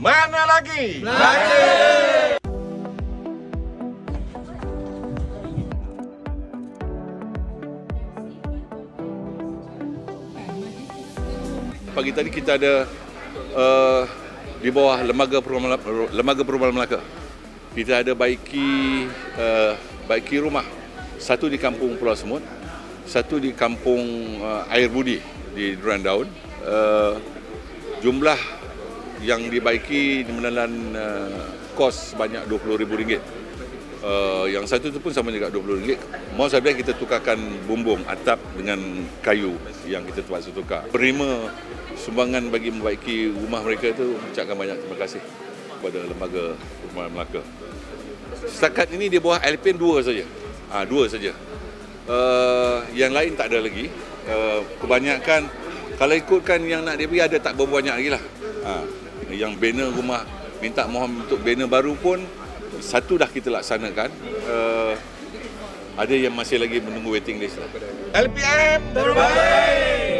Mana lagi? Pagi tadi kita ada di bawah Lembaga Perumahan Melaka. Kita ada baiki rumah. Satu di Kampung Pulau Semut, satu di Kampung Air Budi di Durian Daun. Jumlah yang dibaiki menelan kos sebanyak RM20,000. Yang satu itu pun sama juga RM20. Mau saya bilang kita tukarkan bumbung atap dengan kayu yang kita terpaksa tukar. Penerima sumbangan bagi membaiki rumah mereka itu ucapkan banyak terima kasih kepada Lembaga Perumahan Melaka. Setakat ini di bawah Alpin 2 saja. 2 saja. Yang lain tak ada lagi. Kebanyakan kalau ikutkan yang nak diberi ada tak berapa banyak lagi lah. Yang banner rumah minta mohon untuk banner baru pun satu dah kita laksanakan. Ada yang masih lagi menunggu waiting list lah. LPM terbaik!